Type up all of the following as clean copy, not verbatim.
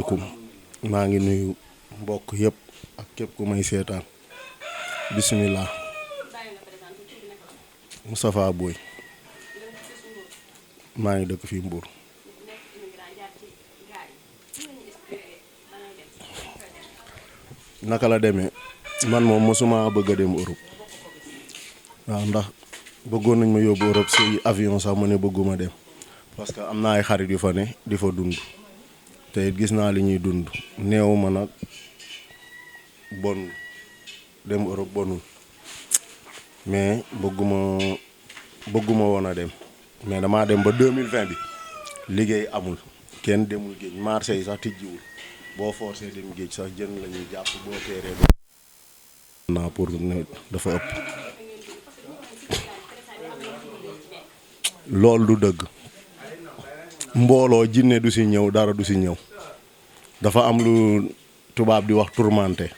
asalaamaaleykum maa ngi nuyu mbokk yëpp ak képp ku may seetaan bisimilah Moustapha Boye maa ngi dëkk fii Mbour. naka la demee man moom mosuma bëgg a dem Europe waaw ndax bëggoon nañ ma yóbbu Europe si avion sax ma ne bëgguma dem parce que am na ay xarit yu fa ne di fa dund te it gis naa li ñuy dund néew ma nag bon dem Europe bonul mais bëgguma woon a dem mais damaa dem ba 2020 bi liggéey amul kenn demul géej marché yi sax tijjiwul boo forcé dem géej sax jën la ñuy jàpp boo teeree naa pour ne dafa ëpp loolu du dëgg mbooloo jinne du si ñëw dara du si ñëw dafa am lu tubaab di wax tourmenté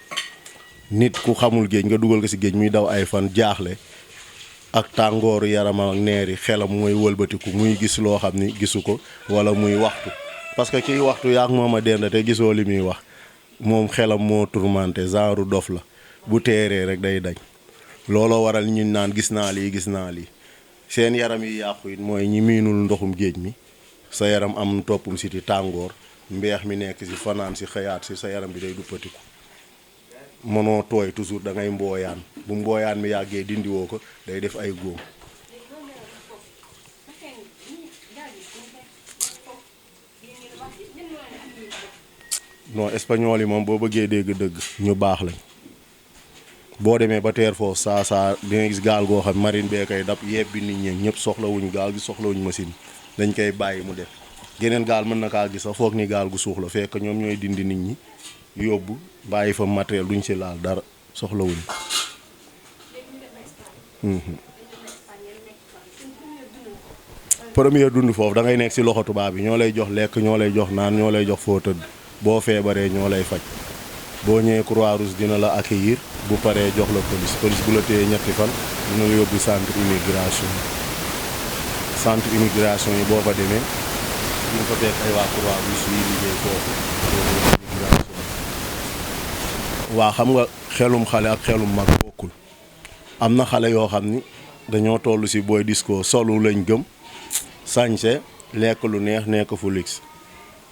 nit ku xamul géej nga dugal ko si géej muy daw ay fan jaaxle ak tàngooru yaramam ak neeri xelam mooy wëlbatiku muy gis loo xam ni gisu ko wala muy waxtu parce que kiy waxtu yaak moom a dend te gisoo li muy wax moom xelam moo tourmenté genre dof la bu teeree rek day dañ looloo waral ñu naan gis naa lii seen yaram yi yàqu it mooy ñi miinul ndoxum géej mi sa yaram am toppum siti tàngoor mbeex mi nekk si fanaan si xëyaat si sa yaram bi day duppatiku mënoo tooy toujours da ngay mbooyaan bu mbooyaan mi yàggee dindiwoo ko day def ay góom non espagnol yi moom boo bëggee dégg-dëgg ñu baax lañ boo demee ba teer foofu saa dina gis gaal goo xam marine bee koy dab yebbi nit ñi ñëpp soxlawuñu gaal gi soxlawuñu machine dañ koy bàyyi mu def geneen gaal mën na kaa gis sax foog ni gaal gu suux la fekk ñoom ñooy dindi nit ñi yóbbu bàyyi fa matériel duñ ci laal dara soxlawuñu. premier dund foofu da ngay nekk si loxo tubaab bi ñoo lay jox lekk ñoo lay jox naan ñoo lay jox foo tëdd boo feebaree ñoo lay faj boo ñëwee Croix-Rouge dina la accueillir bu paree jox la police bu la téyee ñetti fan dina la yóbbu centre immigration yi boo fa demee dina fa fekk ay waa Croix-Rouge yi liggéey foofu immigration waa xam nga xelum xale ak xelum mag bokkul am na xale yoo xam ni dañoo toll si booy disco solu lañ gëm sañse lekk lu neex nekk fu luxe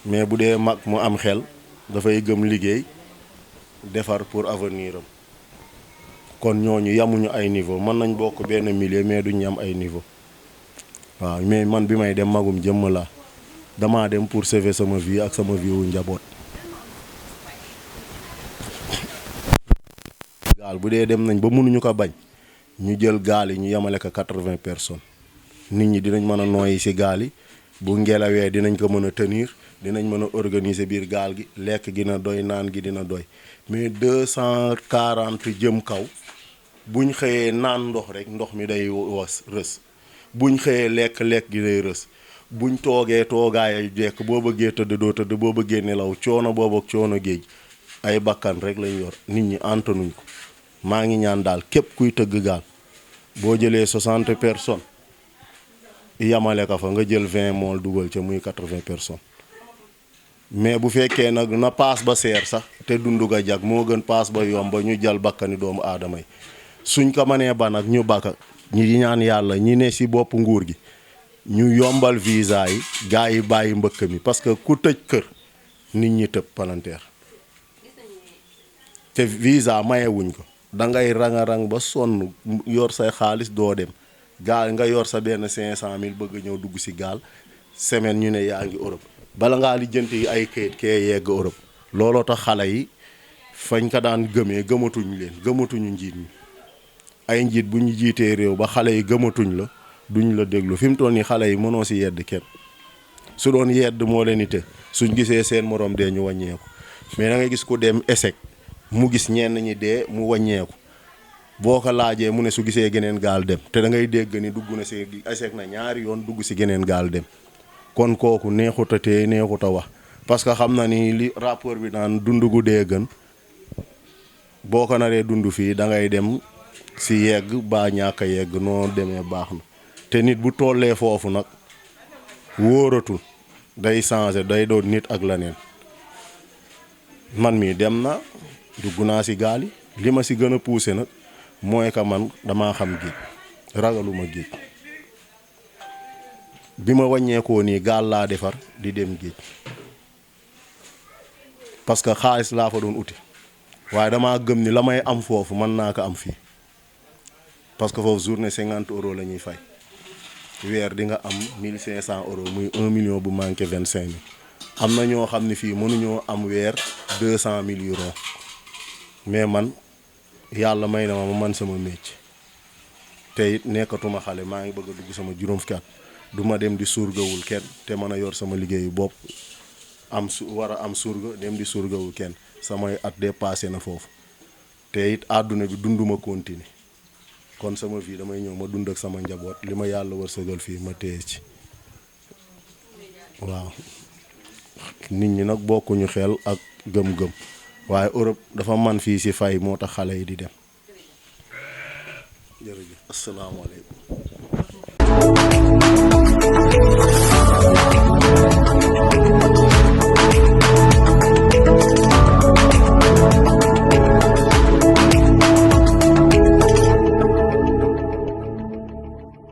mais bu dee mag mu am xel dafay gëm liggéey defar pour avenir am kon ñooñu yamuñu ay niveau mën nañ bokk benn milieu mais duñ am ay niveau waaw mais man bi may dem magum jëmm la damaa dem pour sauver sama vie ak sama vie wu njaboot gaal bu dee dem nañ ba mënuñu ko bañ ñu jël gaal yi ñu yemale ko 80 personnes nit ñi dinañ mën a nooyi ci gaal yi bu ngelawee dinañ ko mën a tenir dinañ mën a organiser biir gaal gi lekk gi na doy naan gi dina doy mais 240 jëm kaw buñ xëyee naan ndox rek ndox mi day rës buñ xëyee lekk gi day rës buñ toogee toogaay jekk boo bëggee tëdd doo tëdd boo bëggee nelaw coono boobu ak coono géej ay bakkan rek lañ yor nit ñi antanuñ ko maa ngi ñaan daal képp kuy tëgg gaal boo jëlee 60 personnes yamale ka fa nga jël 20 mool dugal ca muy 80 personnes mais bu fekkee nag na paas ba seer sax te dundu ga jag moo gën paas ba yomb ba ñu jal bakkani doomu aadama yi suñ ko mënee ba nag ñu bakka ñi ñaan yàlla ñi ne si bopp nguur gi ñu yombal visa yi gars yi bàyyi mbëkk mi parce que ku tëj kër nit ñi tëb palanteer te visa mayewuñ ko dangay rang ba sonn yor say xaalis doo dem gaal nga yor sa benn 500 000 bëgg ñëw dugg si gaal semaine ñu ne yaa ngi Europe bala ngaa lijjanti ay kayit kee yegg Europe looloo tax xale yi fañ ko daan gëmatuñu njiit ñi ay njiit bu ñu jiitee réew ba xale yi gëmatuñ la duñ la déglu fi mu toll nii xale yi mënoo si yedd kenn su doon yedd moo leen ite suñ gisee seen morom dee ñu wàññeeku mais da ngay gis ku dem échec mu gis ñenn ñi dee mu wàññeeku boo ko laajee mu ne su gisee geneen gaal dem te da ngay dégg ni dugg na si échec na ñaari yoon dugg si geneen gaal dem kon kooku neexut a téye neexut a wax parce que xam na ni li rapport bi naan dund gu dee gën boo ko naree dund fii da ngay dem si yegg baa ñàkk a yegg noo demee baax na te nit bu tollee foofu nag wóoratul day changer day doon nit ak leneen man mii dem na dugg naa si gaal yi li ma si gën a poussé nag mooy que man damaa xam géej ragaluma géej bi ma wàññeekoo nii gaal laa defar di dem géej parce que xaalis laa fa doon uti waaye damaa gëm ni la may am foofu mën naa ko am fii parce que foofu journée 50 euros la ñuy fay weer di nga am 1500 euros muy 1 million bu manqué 25 000 am na ñoo xam ne fii mënuñoo am weer 200 000 euros mais man yàlla may na ma man sama métier te it nekkatuma xale maa ngi bëgg a dugg sama juróom fukki at du ma dem di surgawul kenn te mën a yor sama liggéeyu bopp war a am surga dem di surgawul kenn samay at dépassé na foofu te it àdduna bi dunduma continuer kon sama vie damay ñëw ma dund ak sama njaboot li ma yàlla wërsëgal fii ma téye ci waaw nit ñi nag bokkuñu xel ak gëm-gëm waaye Europe dafa man fii si fay moo tax xale yi di dem jërëjëf asalaamaaleykum